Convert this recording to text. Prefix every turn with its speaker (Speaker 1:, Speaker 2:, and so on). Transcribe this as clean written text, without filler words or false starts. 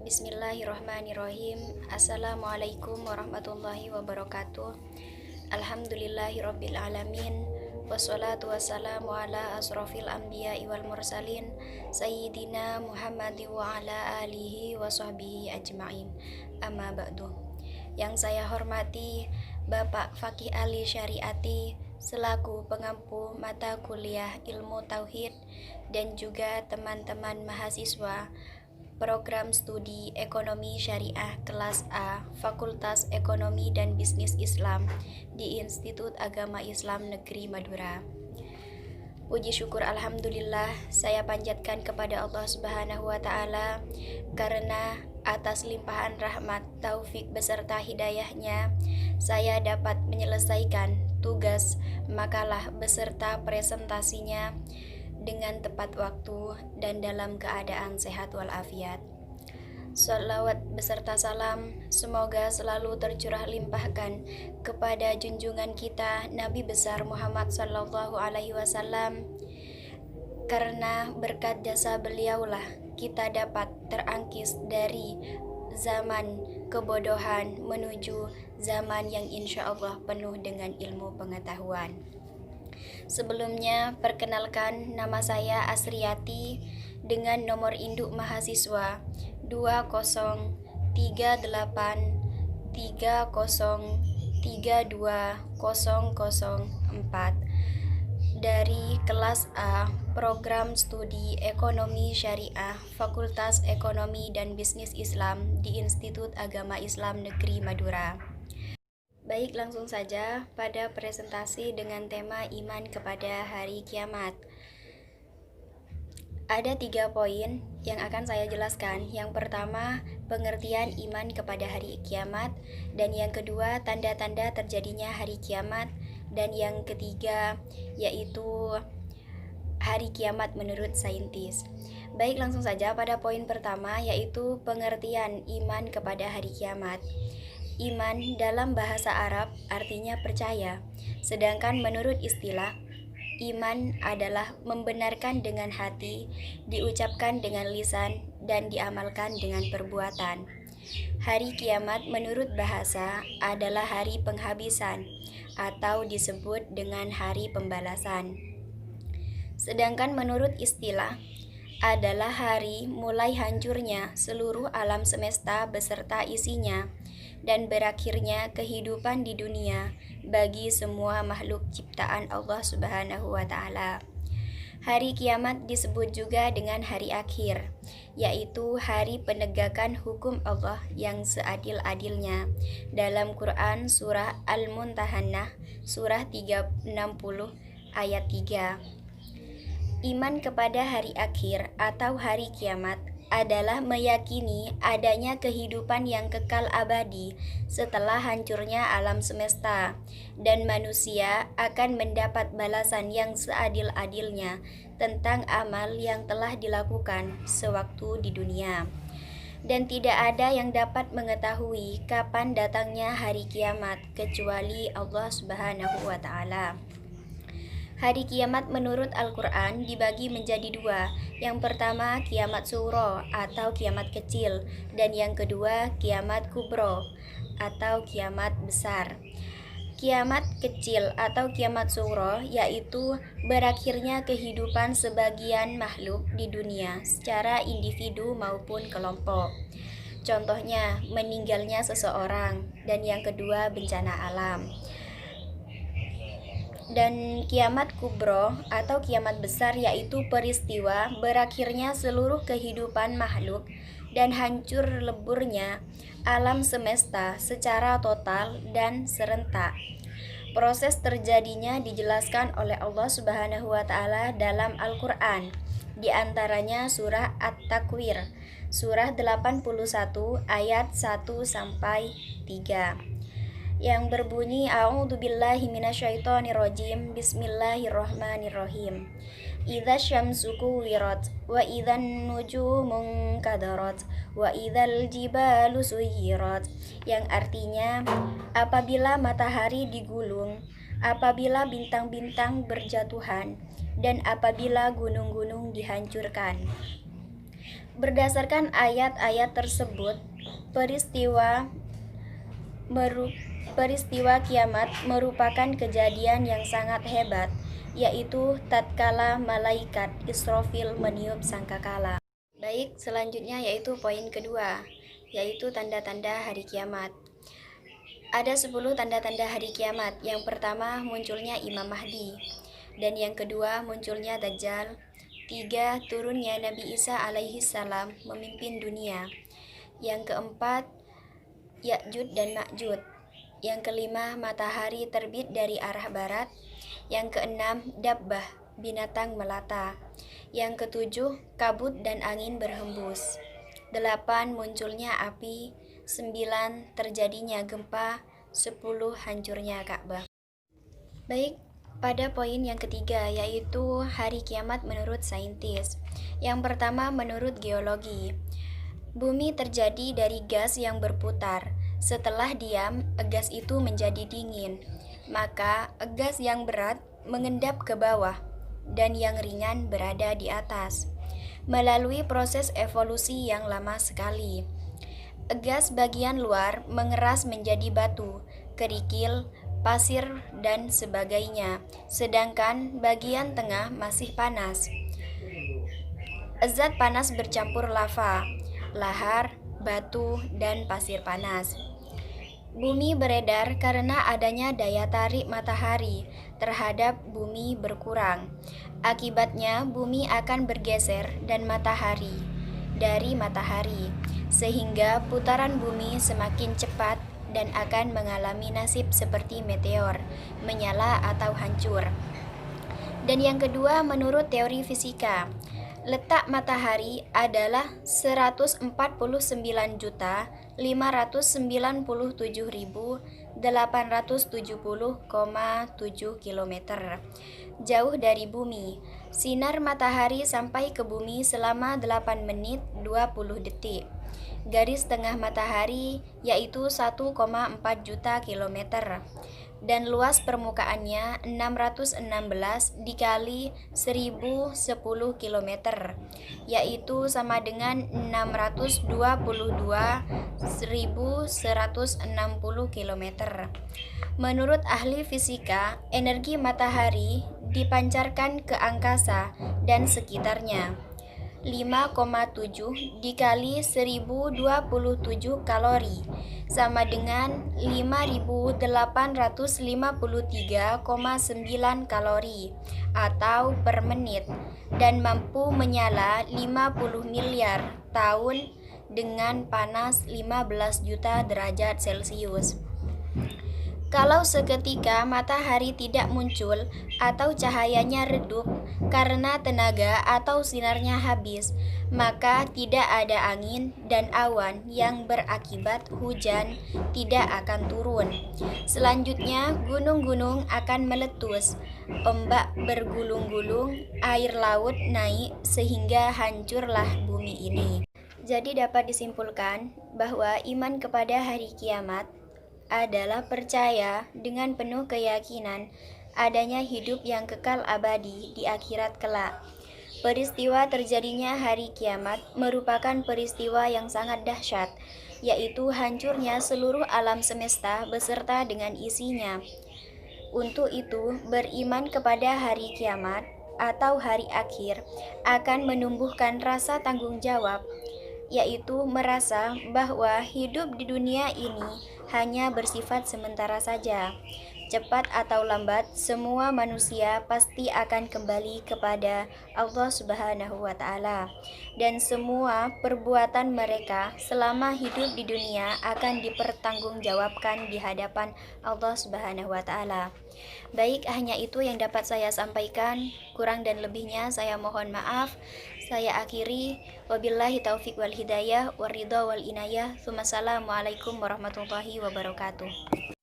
Speaker 1: Bismillahirrahmanirrahim. Assalamualaikum warahmatullahi wabarakatuh. Alhamdulillahirabbil alamin. Wassalatu wassalamu ala asrofil anbiya'i wal mursalin Sayyidina Muhammad wa ala alihi wa sahbihi ajma'in. Amma ba'du. Yang saya hormati Bapak Fakih Ali Syariati selaku pengampu mata kuliah ilmu tauhid dan juga teman-teman mahasiswa Program Studi Ekonomi Syariah Kelas A Fakultas Ekonomi dan Bisnis Islam di Institut Agama Islam Negeri Madura. Puji syukur alhamdulillah saya panjatkan kepada Allah Subhanahu wa taala karena atas limpahan rahmat, taufik beserta hidayahnya saya dapat menyelesaikan tugas makalah beserta presentasinya dengan tepat waktu dan dalam keadaan sehat walafiat. Salawat beserta salam semoga selalu tercurah limpahkan kepada junjungan kita Nabi besar Muhammad sallallahu alaihi wasallam, karena berkat jasa beliaulah kita dapat terangkis dari zaman kebodohan menuju zaman yang insya Allah penuh dengan ilmu pengetahuan. Sebelumnya, perkenalkan nama saya Asriyati dengan nomor induk mahasiswa 203830320004 dari kelas A Program Studi Ekonomi Syariah Fakultas Ekonomi dan Bisnis Islam di Institut Agama Islam Negeri Madura. Baik, langsung saja pada presentasi dengan tema iman kepada hari kiamat. Ada 3 poin yang akan saya jelaskan. Yang pertama, pengertian iman kepada hari kiamat, dan yang kedua, tanda-tanda terjadinya hari kiamat, dan yang ketiga yaitu hari kiamat menurut saintis. Baik, langsung saja pada poin pertama yaitu pengertian iman kepada hari kiamat. Iman dalam bahasa Arab artinya percaya, sedangkan menurut istilah, iman adalah membenarkan dengan hati, diucapkan dengan lisan, dan diamalkan dengan perbuatan. Hari kiamat menurut bahasa adalah hari penghabisan atau disebut dengan hari pembalasan. Sedangkan menurut istilah adalah hari mulai hancurnya seluruh alam semesta beserta isinya dan berakhirnya kehidupan di dunia bagi semua makhluk ciptaan Allah Subhanahu wa taala. Hari kiamat disebut juga dengan hari akhir, yaitu hari penegakan hukum Allah yang seadil-adilnya. Dalam Quran surah Al-Mumtahanah surah 360 ayat 3. Iman kepada hari akhir atau hari kiamat adalah meyakini adanya kehidupan yang kekal abadi setelah hancurnya alam semesta, dan manusia akan mendapat balasan yang seadil-adilnya tentang amal yang telah dilakukan sewaktu di dunia. Dan tidak ada yang dapat mengetahui kapan datangnya hari kiamat kecuali Allah Subhanahu wa taala. Hari kiamat menurut Al-Quran dibagi menjadi 2. Yang pertama kiamat sugro atau kiamat kecil, dan yang kedua kiamat kubro atau kiamat besar. Kiamat kecil atau kiamat sugro yaitu berakhirnya kehidupan sebagian makhluk di dunia secara individu maupun kelompok. Contohnya meninggalnya seseorang, dan yang kedua bencana alam. Dan kiamat kubro atau kiamat besar yaitu peristiwa berakhirnya seluruh kehidupan makhluk dan hancur leburnya alam semesta secara total dan serentak. Proses terjadinya dijelaskan oleh Allah Subhanahu wa taala dalam Al-Qur'an, di antaranya surah At-Takwir surah 81 ayat 1 sampai 3. Yang berbunyi A'udzubillahi minasyaitonirrajim. Bismillahirrahmanirrahim. Idza syamsu kuwirat wa idzan nujumu kadarat wa idzal jibalu suyirat, yang artinya apabila matahari digulung, apabila bintang-bintang berjatuhan, dan apabila gunung-gunung dihancurkan. Berdasarkan ayat-ayat tersebut, peristiwa peristiwa kiamat merupakan kejadian yang sangat hebat, yaitu tatkala malaikat Israfil meniup sangkakala. Baik, selanjutnya yaitu poin kedua, yaitu tanda-tanda hari kiamat. Ada 10 tanda-tanda hari kiamat. Yang pertama, munculnya Imam Mahdi. Dan yang kedua, munculnya Dajjal. 3, turunnya Nabi Isa alaihi salam memimpin dunia. Yang keempat, Ya'jud dan Ma'jud. Yang kelima, matahari terbit dari arah barat. Yang keenam, dabbah, binatang melata. Yang ketujuh, kabut dan angin berhembus. 8, munculnya api. 9, terjadinya gempa. 10, hancurnya Ka'bah. Baik, pada poin yang ketiga, yaitu hari kiamat menurut saintis. Yang pertama, menurut geologi. Bumi terjadi dari gas yang berputar. Setelah diam, gas itu menjadi dingin. Maka, gas yang berat mengendap ke bawah dan yang ringan berada di atas. Melalui proses evolusi yang lama sekali, gas bagian luar mengeras menjadi batu, kerikil, pasir, dan sebagainya, sedangkan bagian tengah masih panas. Zat panas bercampur lava, lahar, batu, dan pasir panas. Bumi beredar karena adanya daya tarik matahari terhadap bumi berkurang. Akibatnya, bumi akan bergeser dan dari matahari, sehingga putaran bumi semakin cepat dan akan mengalami nasib seperti meteor, menyala atau hancur. Dan yang kedua, menurut teori fisika, letak matahari adalah 149.597.870,7 km jauh dari bumi. Sinar matahari sampai ke bumi selama 8 menit 20 detik. Garis tengah matahari yaitu 1,4 juta kilometer dan luas permukaannya 616 dikali 1010 km, yaitu sama dengan 622.160 km. Menurut ahli fisika, energi matahari dipancarkan ke angkasa dan sekitarnya. 5,7 dikali 1027 kalori sama dengan 5.853,9 kalori atau per menit dan mampu menyala 50 miliar tahun dengan panas 15 juta derajat Celcius. Kalau seketika matahari tidak muncul atau cahayanya redup karena tenaga atau sinarnya habis, maka tidak ada angin dan awan yang berakibat hujan tidak akan turun. Selanjutnya, gunung-gunung akan meletus, ombak bergulung-gulung, air laut naik sehingga hancurlah bumi ini. Jadi dapat disimpulkan bahwa iman kepada hari kiamat adalah percaya dengan penuh keyakinan adanya hidup yang kekal abadi di akhirat kelak. Peristiwa terjadinya hari kiamat merupakan peristiwa yang sangat dahsyat, yaitu hancurnya seluruh alam semesta beserta dengan isinya. Untuk itu, beriman kepada hari kiamat atau hari akhir akan menumbuhkan rasa tanggung jawab, yaitu merasa bahwa hidup di dunia ini hanya bersifat sementara saja. Cepat atau lambat, semua manusia pasti akan kembali kepada Allah Subhanahu wa Ta'ala, dan semua perbuatan mereka selama hidup di dunia akan dipertanggungjawabkan di hadapan Allah Subhanahu wa Ta'ala. Baik, hanya itu yang dapat saya sampaikan. Kurang dan lebihnya saya mohon maaf. Saya akhiri, wabillahi taufik wal hidayah, waridha wal inayah. Assalamualaikum warahmatullahi wabarakatuh.